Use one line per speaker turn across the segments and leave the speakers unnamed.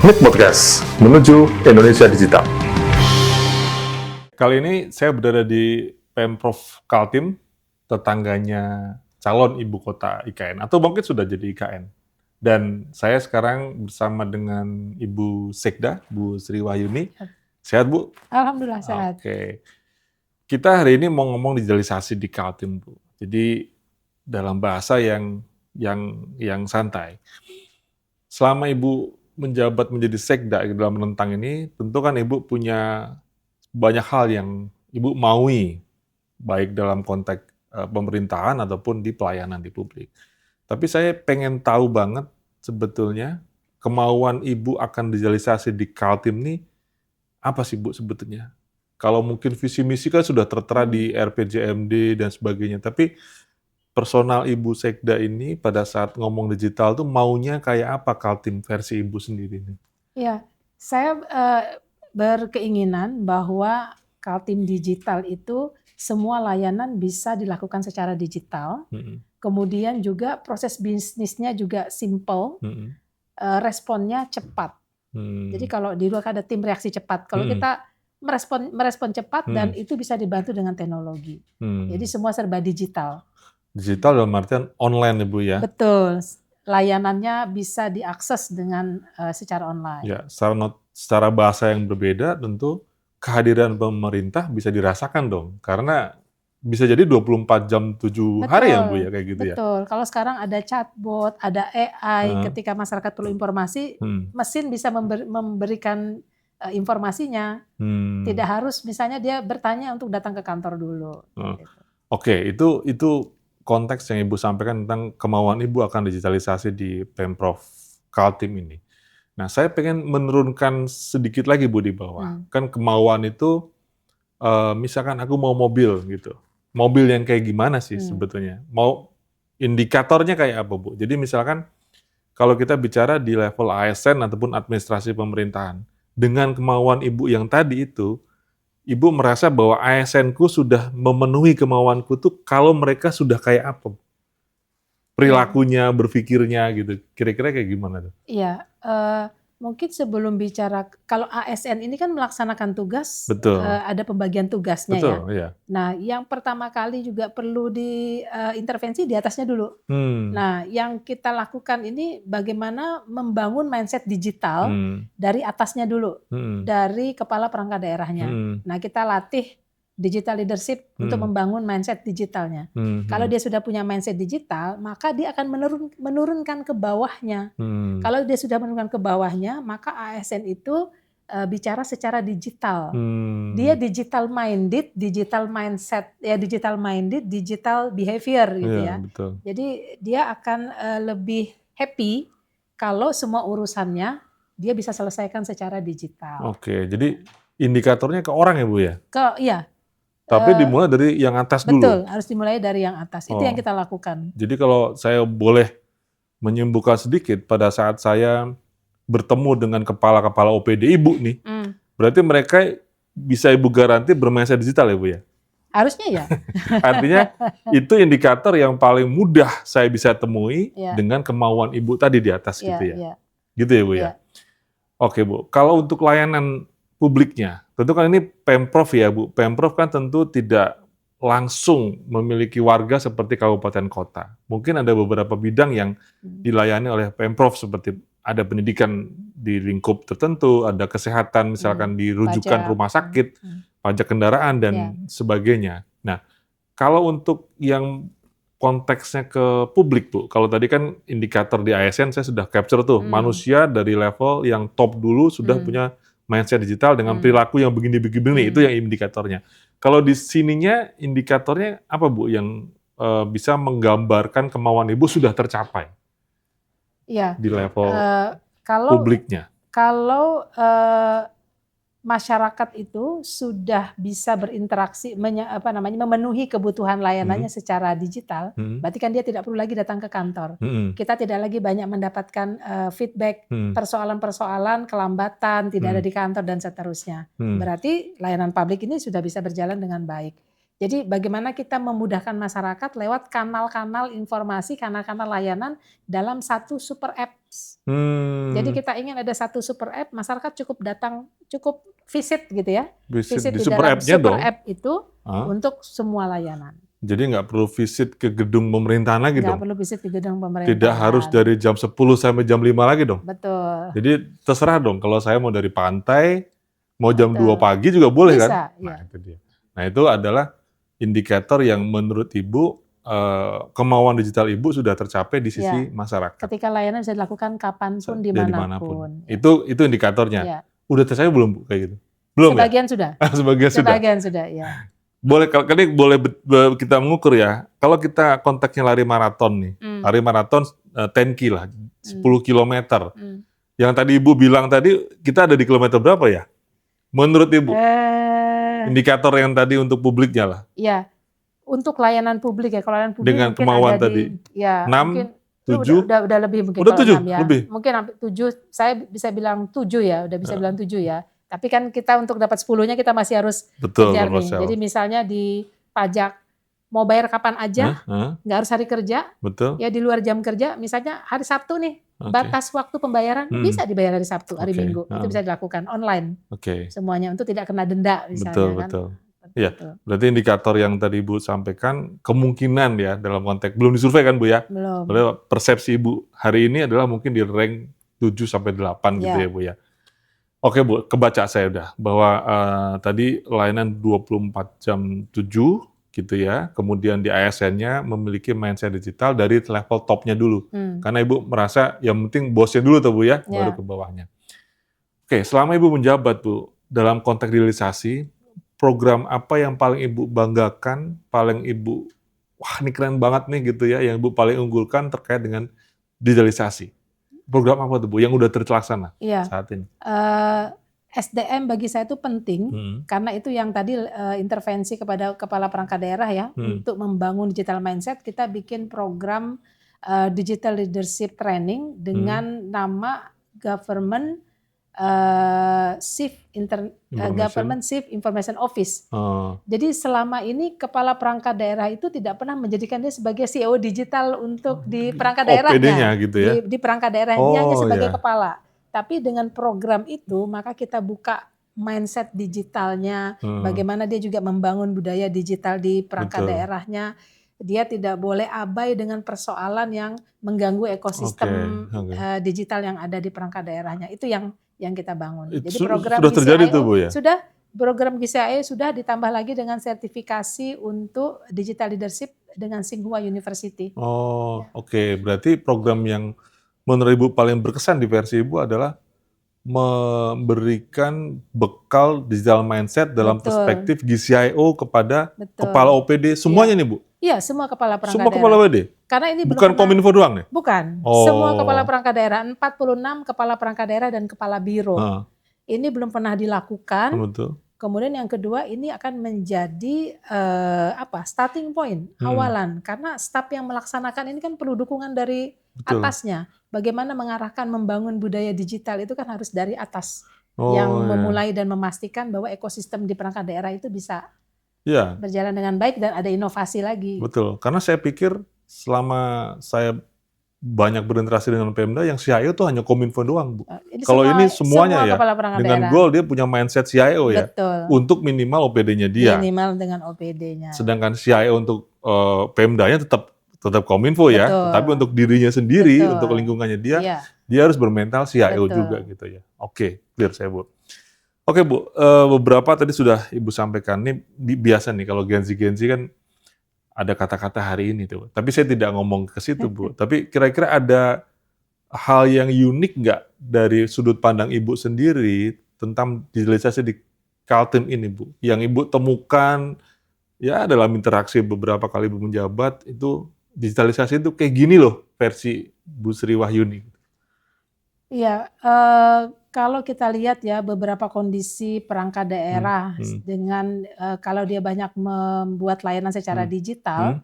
Mik Podcast, menuju Indonesia Digital.
Kali ini saya berada di Pemprov Kaltim, tetangganya calon ibu kota IKN, atau mungkin sudah jadi IKN. Dan saya sekarang bersama dengan Ibu Sekda, Bu Sri Wahyuni. Sehat, Bu?
Alhamdulillah sehat.
Oke. Kita hari ini mau ngomong digitalisasi di Kaltim, Bu. Jadi dalam bahasa yang santai. Selama Ibu menjabat menjadi Sekda dalam rentang ini, tentu kan Ibu punya banyak hal yang Ibu maui, baik dalam konteks pemerintahan ataupun di pelayanan di publik. Tapi saya pengen tahu banget sebetulnya kemauan Ibu akan digitalisasi di Kaltim ini apa sih, Bu, sebetulnya? Kalau mungkin visi misi kan sudah tertera di RPJMD dan sebagainya, tapi personal Ibu Sekda ini pada saat ngomong digital tuh maunya kayak apa Kaltim versi Ibu sendiri nih?
Ya, saya berkeinginan bahwa Kaltim digital itu semua layanan bisa dilakukan secara digital. Kemudian juga proses bisnisnya juga simple, responnya cepat. Jadi kalau di luar ada tim reaksi cepat, kalau kita merespon cepat dan itu bisa dibantu dengan teknologi. Jadi semua serba digital.
Digital dalam artian online, Ibu, ya?
Betul. Layanannya bisa diakses dengan secara online.
Ya, secara bahasa yang berbeda tentu kehadiran pemerintah bisa dirasakan dong. Karena bisa jadi 24 jam 7 hari ya, Bu, ya, kayak gitu ya?
Betul. Kalau sekarang ada chatbot, ada AI, ketika masyarakat perlu informasi, mesin bisa memberikan informasinya. Tidak harus misalnya dia bertanya untuk datang ke kantor dulu.
Oke, itu konteks yang Ibu sampaikan tentang kemauan Ibu akan digitalisasi di Pemprov Kaltim ini. Nah, saya pengen menurunkan sedikit lagi, Bu, di bawah. Kan kemauan itu, misalkan aku mau mobil gitu. Mobil yang kayak gimana sih sebetulnya? Mau indikatornya kayak apa, Bu? Jadi misalkan kalau kita bicara di level ASN ataupun administrasi pemerintahan, dengan kemauan Ibu yang tadi itu, Ibu merasa bahwa ASN-ku sudah memenuhi kemauanku tuh kalau mereka sudah kayak apa? Perilakunya, berpikirnya gitu. Kira-kira kayak gimana tuh?
Iya, mungkin sebelum bicara, kalau ASN ini kan melaksanakan tugas,
Betul.
ada pembagian tugasnya ya.
Betul, iya.
Nah, yang pertama kali juga perlu diintervensi di atasnya dulu. Nah, yang kita lakukan ini bagaimana membangun mindset digital dari atasnya dulu, dari kepala perangkat daerahnya. Nah, kita latih digital leadership untuk membangun mindset digitalnya. Kalau dia sudah punya mindset digital, maka dia akan menurunkan ke bawahnya. Kalau dia sudah menurunkan ke bawahnya, maka ASN itu bicara secara digital. Dia digital minded, digital mindset, ya digital minded, digital behavior gitu ya.
Betul.
Jadi dia akan lebih happy kalau semua urusannya dia bisa selesaikan secara digital.
Oke, jadi indikatornya ke orang ya, Bu, ya?
Iya.
Tapi dimulai dari yang atas dulu?
Betul, harus dimulai dari yang atas. Itu yang kita lakukan.
Jadi kalau saya boleh menyimpulkan sedikit, pada saat saya bertemu dengan kepala-kepala OPD Ibu nih, berarti mereka bisa Ibu garanti bermindset digital ya, Bu, ya?
Harusnya ya.
Artinya itu indikator yang paling mudah saya bisa temui dengan kemauan Ibu tadi di atas gitu ya? Gitu ya, Bu, ya? Oke, Bu. Kalau untuk layanan publiknya, tentu kan ini Pemprov ya, Bu. Pemprov kan tentu tidak langsung memiliki warga seperti kabupaten kota. Mungkin ada beberapa bidang yang dilayani oleh Pemprov seperti ada pendidikan di lingkup tertentu, ada kesehatan misalkan di rujukan rumah sakit, pajak kendaraan dan sebagainya. Nah, kalau untuk yang konteksnya ke publik, Bu, kalau tadi kan indikator di ASN saya sudah capture tuh, manusia dari level yang top dulu sudah punya mindset digital dengan perilaku yang begini-begini, itu yang indikatornya. Kalau di sininya indikatornya apa, Bu, yang bisa menggambarkan kemauan Ibu sudah tercapai di level publiknya?
Kalau masyarakat itu sudah bisa berinteraksi, memenuhi kebutuhan layanannya secara digital, berarti kan dia tidak perlu lagi datang ke kantor. Kita tidak lagi banyak mendapatkan feedback, persoalan-persoalan, kelambatan, tidak ada di kantor dan seterusnya. Berarti layanan publik ini sudah bisa berjalan dengan baik. Jadi bagaimana kita memudahkan masyarakat lewat kanal-kanal informasi, kanal-kanal layanan dalam satu super apps. Jadi kita ingin ada satu super app, masyarakat cukup datang, cukup visit gitu ya.
Visit di
di
super
dalam
app-nya
super
dong.
app itu untuk semua layanan.
Jadi nggak perlu visit ke gedung pemerintahan lagi dong?
Nggak perlu visit ke gedung pemerintahan.
Tidak harus dari jam 10 sampai jam 5 lagi dong?
Betul.
Jadi terserah dong, kalau saya mau dari pantai, mau jam 2 pagi juga boleh kan?
Bisa,
Nah itu dia. Nah itu adalah indikator yang menurut Ibu, kemauan digital Ibu sudah tercapai di sisi masyarakat.
Ketika layanan bisa dilakukan kapanpun, dimanapun.
Itu indikatornya.
Ya.
Udah tercapai belum Bu, kayak gitu? Belum
Sebagian
ya?
sudah.
Sebagian sudah,
ya.
Boleh kita mengukur ya. Kalau kita konteksnya lari maraton nih, lari maraton 10K lah, 10 kilometer. Yang tadi Ibu bilang tadi, kita ada di kilometer berapa ya? Menurut Ibu? Indikator yang tadi untuk publiknya lah.
Iya, untuk layanan publik ya. Kalau layanan publik
dengan kemauan tadi,
ya,
6, 7?
Udah lebih mungkin.
Udah 7?
Ya.
Lebih?
Mungkin sampai 7, saya bisa bilang 7 ya, udah bisa bilang 7 ya. Tapi kan kita untuk dapat 10-nya kita masih harus kejar nih. Jadi misalnya di pajak mau bayar kapan aja, nggak harus hari kerja.
Betul.
Ya di luar jam kerja, misalnya hari Sabtu nih, batas waktu pembayaran bisa dibayar hari Sabtu, hari Minggu. Itu bisa dilakukan online. Semuanya untuk tidak kena denda misalnya.
Betul. Iya, berarti indikator yang tadi Ibu sampaikan kemungkinan ya dalam konteks, belum disurvei kan Bu ya?
Belum.
Persepsi Ibu hari ini adalah mungkin di rank 7 sampai 8 gitu ya Bu ya. Oke Bu, kebaca saya udah bahwa tadi layanan 24 jam 7 gitu ya. Kemudian di ASN-nya memiliki mindset digital dari level topnya dulu. Karena Ibu merasa yang penting bosnya dulu tuh Bu ya, baru ke bawahnya. Oke, selama Ibu menjabat Bu, dalam konteks digitalisasi, program apa yang paling Ibu banggakan, paling Ibu, wah ini keren banget nih gitu ya, yang Ibu paling unggulkan terkait dengan digitalisasi? Program apa tuh Bu yang udah terlaksana saat ini?
SDM bagi saya itu penting, karena itu yang tadi intervensi kepada kepala perangkat daerah ya, untuk membangun digital mindset, kita bikin program digital leadership training dengan nama Government Chief Information Office. Jadi selama ini kepala perangkat daerah itu tidak pernah menjadikan dia sebagai CEO digital untuk di perangkat daerahnya,
gitu ya?
di perangkat daerah dia hanya sebagai kepala. Tapi dengan program itu maka kita buka mindset digitalnya, bagaimana dia juga membangun budaya digital di perangkat daerahnya. Dia tidak boleh abai dengan persoalan yang mengganggu ekosistem digital yang ada di perangkat daerahnya. Itu yang kita bangun. Jadi program
sudah terjadi tuh Bu ya?
Sudah, program GCIO sudah ditambah lagi dengan sertifikasi untuk digital leadership dengan Tsinghua University.
Oke. Berarti program yang menurut Ibu paling berkesan di versi Ibu adalah memberikan bekal digital mindset dalam perspektif GCIO kepada kepala OPD semuanya nih Bu?
Iya, semua kepala perangkat
daerah. Semua kepala OPD?
Karena ini
bukan Kominfo doang nih?
Bukan. Semua kepala perangkat daerah, 46 kepala perangkat daerah dan kepala biro. Ini belum pernah dilakukan.
Betul.
Kemudian yang kedua ini akan menjadi starting point, awalan. Karena staf yang melaksanakan ini kan perlu dukungan dari atasnya. Bagaimana mengarahkan membangun budaya digital itu kan harus dari atas. Yang memulai dan memastikan bahwa ekosistem di perangkat daerah itu bisa berjalan dengan baik dan ada inovasi lagi.
Betul, karena saya pikir selama saya banyak berinteraksi dengan Pemda, yang CIO tuh hanya Kominfo doang Bu. Kalau ini semuanya ya, dengan goal dia punya mindset CIO ya.
Betul.
Untuk minimal OPD-nya dia.
Minimal dengan OPD-nya.
Sedangkan CIO untuk Pemdanya tetap Kominfo ya, tapi untuk dirinya sendiri, untuk lingkungannya dia harus bermental CIO juga gitu ya. Oke, clear saya Bu. Oke Bu, beberapa tadi sudah Ibu sampaikan, ini biasa nih kalau Gen Z kan ada kata-kata hari ini tuh. Tapi saya tidak ngomong ke situ Bu, tapi kira-kira ada hal yang unik nggak dari sudut pandang Ibu sendiri tentang digitalisasi di Kaltim ini Bu? Yang Ibu temukan ya dalam interaksi beberapa kali Ibu menjabat, itu digitalisasi itu kayak gini loh versi Bu Sri Wahyuni.
Iya, kalau kita lihat ya beberapa kondisi perangkat daerah dengan kalau dia banyak membuat layanan secara digital,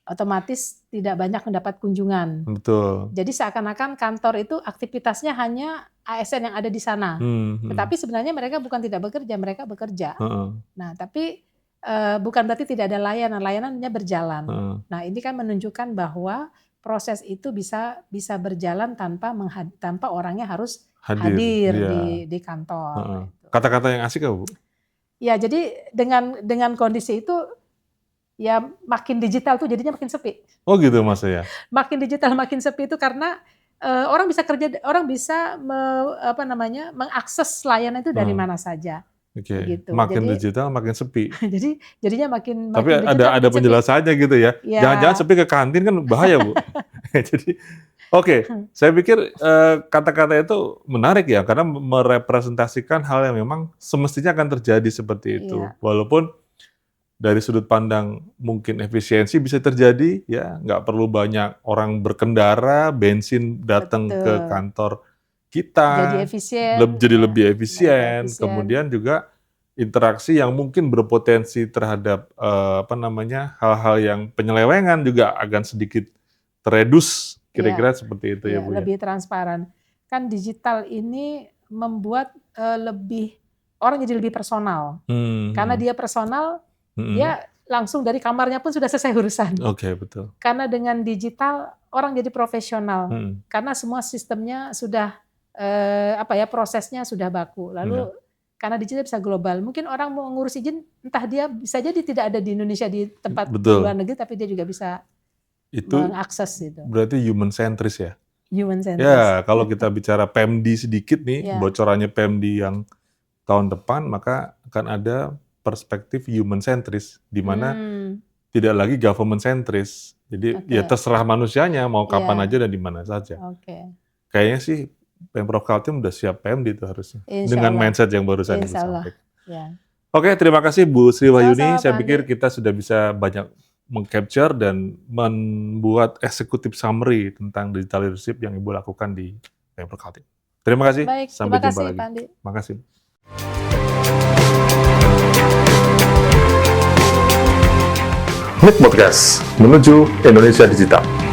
otomatis tidak banyak mendapat kunjungan.
Betul.
Jadi seakan-akan kantor itu aktivitasnya hanya ASN yang ada di sana. Tetapi sebenarnya mereka bukan tidak bekerja, mereka bekerja. Nah, tapi bukan berarti tidak ada layanannya berjalan. Nah, ini kan menunjukkan bahwa proses itu bisa berjalan tanpa orangnya harus hadir di kantor.
Kata-kata yang asik Bu?
Ya, jadi dengan kondisi itu ya makin digital tuh jadinya makin sepi.
Oh gitu Mas ya.
Makin digital makin sepi itu karena orang bisa mengakses layanan itu dari mana saja.
Oke. Gitu. Makin digital makin sepi.
Jadinya makin
Tapi ada penjelasannya gitu ya. Jangan-jangan sepi ke kantin kan bahaya Bu. Jadi saya pikir kata-kata itu menarik ya karena merepresentasikan hal yang memang semestinya akan terjadi seperti itu. Walaupun dari sudut pandang mungkin efisiensi bisa terjadi ya, nggak perlu banyak orang berkendara, bensin datang ke kantor kita, jadi lebih efisien. Kemudian juga interaksi yang mungkin berpotensi terhadap hal-hal yang penyelewengan juga akan sedikit teredus, kira-kira seperti itu ya Bu.
Lebih transparan. Kan digital ini membuat orang jadi lebih personal. Karena dia personal, dia langsung dari kamarnya pun sudah selesai urusan.
Oke, betul.
Karena dengan digital orang jadi profesional. Karena semua sistemnya sudah prosesnya sudah baku. Lalu karena digital bisa global. Mungkin orang mau ngurus izin, entah dia bisa jadi tidak ada di Indonesia di tempat luar negeri, tapi dia juga bisa mengakses itu.
Berarti human centris ya?
Human centris.
Ya, kalau kita bicara PEMDI sedikit nih, bocorannya PEMDI yang tahun depan, maka akan ada perspektif human centris, di mana tidak lagi government centris. Jadi ya terserah manusianya mau kapan aja dan di mana saja. Kayaknya sih Pemprov Kaltim udah siap PEMDI itu harusnya. Dengan mindset yang barusan disampaikan. Oke, terima kasih Bu Sri Wahyuni. Saya pikir kita sudah bisa banyak meng-capture dan membuat executive summary tentang digital leadership yang Ibu lakukan di Pemprov Kaltim. Terima kasih.
Baik,
sampai jumpa lagi.
Terima kasih,
Nik Podcast menuju Indonesia Digital.